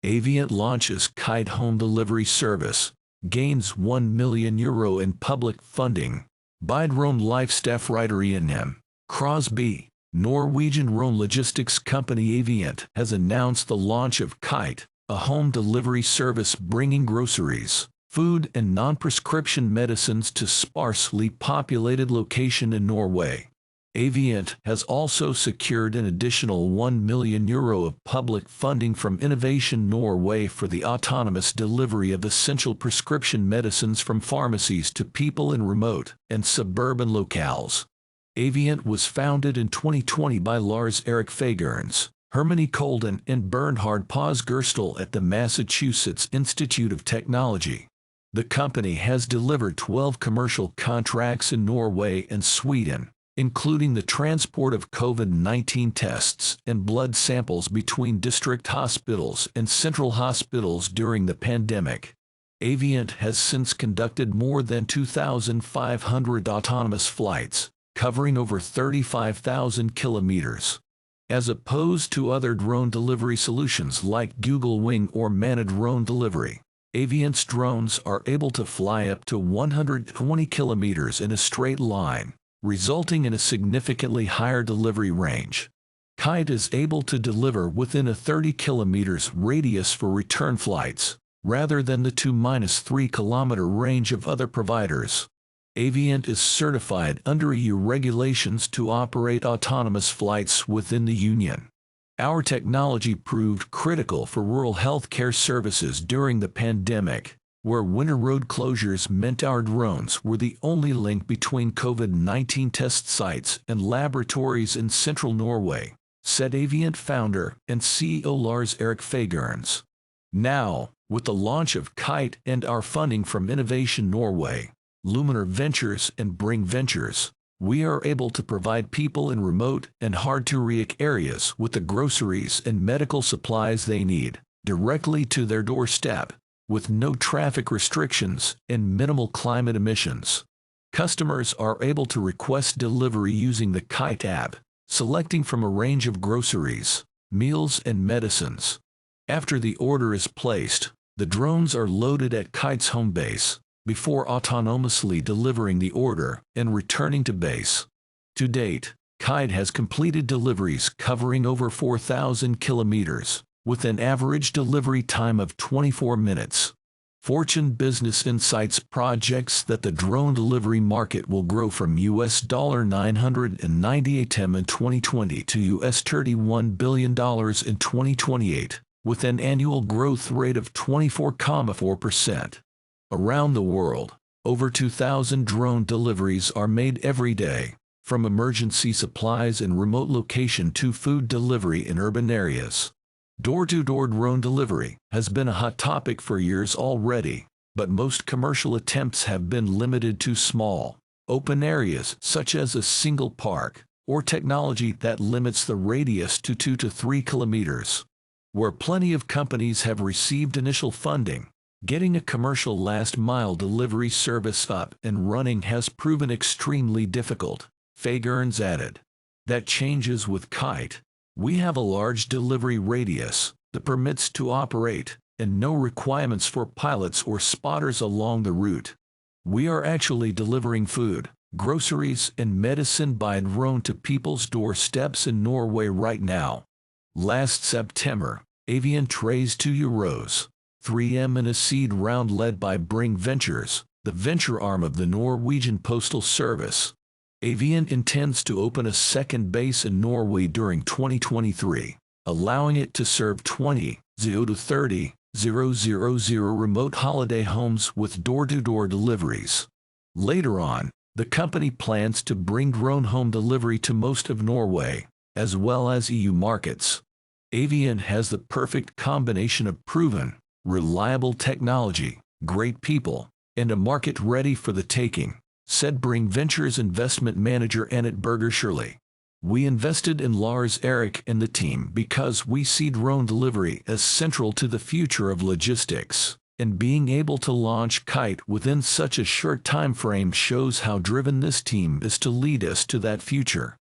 Aviant launches Kyte home delivery service, gains €1 million in public funding. By DroneLife staff writer M. Crosby, Norwegian drone logistics company Aviant has announced the launch of Kyte, a home delivery service bringing groceries, food and non-prescription medicines to sparsely populated location in Norway. Aviant has also secured an additional €1 million of public funding from Innovation Norway for the autonomous delivery of essential prescription medicines from pharmacies to people in remote and suburban locales. Aviant was founded in 2020 by Lars Erik Fagernæs, Herman Kolden and Bernhard Paus Græsdal at the Massachusetts Institute of Technology. The company has delivered 12 commercial contracts in Norway and Sweden, including the transport of COVID-19 tests and blood samples between district hospitals and central hospitals during the pandemic. Aviant has since conducted more than 2,500 autonomous flights, covering over 35,000 kilometers. As opposed to other drone delivery solutions like Google Wing or Manna drone delivery, Aviant's drones are able to fly up to 120 kilometers in a straight line, resulting in a significantly higher delivery range. Kyte is able to deliver within a 30 kilometers radius for return flights, rather than the 2-3 kilometer range of other providers. Aviant is certified under EU regulations to operate autonomous flights within the Union. Our technology proved critical for rural healthcare services during the pandemic, where winter road closures meant our drones were the only link between COVID-19 test sites and laboratories in central Norway, said Aviant founder and CEO Lars Erik Fagernæs. Now, with the launch of Kyte and our funding from Innovation Norway, Luminar Ventures and Bring Ventures, we are able to provide people in remote and hard-to-reach areas with the groceries and medical supplies they need, directly to their doorstep, with no traffic restrictions and minimal climate emissions. Customers are able to request delivery using the Kyte app, selecting from a range of groceries, meals and medicines. After the order is placed, the drones are loaded at Kyte's home base, before autonomously delivering the order and returning to base. To date, Kyte has completed deliveries covering over 4,000 kilometers, with an average delivery time of 24 minutes. Fortune Business Insights projects that the drone delivery market will grow from $998 million in 2020 to $31 billion in 2028, with an annual growth rate of 24.4%. Around the world, over 2,000 drone deliveries are made every day, from emergency supplies in remote location to food delivery in urban areas. Door-to-door drone delivery has been a hot topic for years already, but most commercial attempts have been limited to small, open areas such as a single park, or technology that limits the radius to 2 to 3 kilometers. Where plenty of companies have received initial funding, getting a commercial last-mile delivery service up and running has proven extremely difficult, Fagernæs added. That changes with Kyte. We have a large delivery radius, the permits to operate, and no requirements for pilots or spotters along the route. We are actually delivering food, groceries, and medicine by drone to people's doorsteps in Norway right now. Last September, Aviant raised €2.3 in a seed round led by Bring Ventures, the venture arm of the Norwegian Postal Service. Aviant intends to open a second base in Norway during 2023, allowing it to serve 20,000 to 30,000 remote holiday homes with door-to-door deliveries. Later on, the company plans to bring drone home delivery to most of Norway, as well as EU markets. Aviant has the perfect combination of proven, reliable technology, great people, and a market ready for the taking, said Bring Ventures investment manager Annette Berger Shirley. We invested in Lars Erik and the team because we see drone delivery as central to the future of logistics, and being able to launch Kyte within such a short time frame shows how driven this team is to lead us to that future.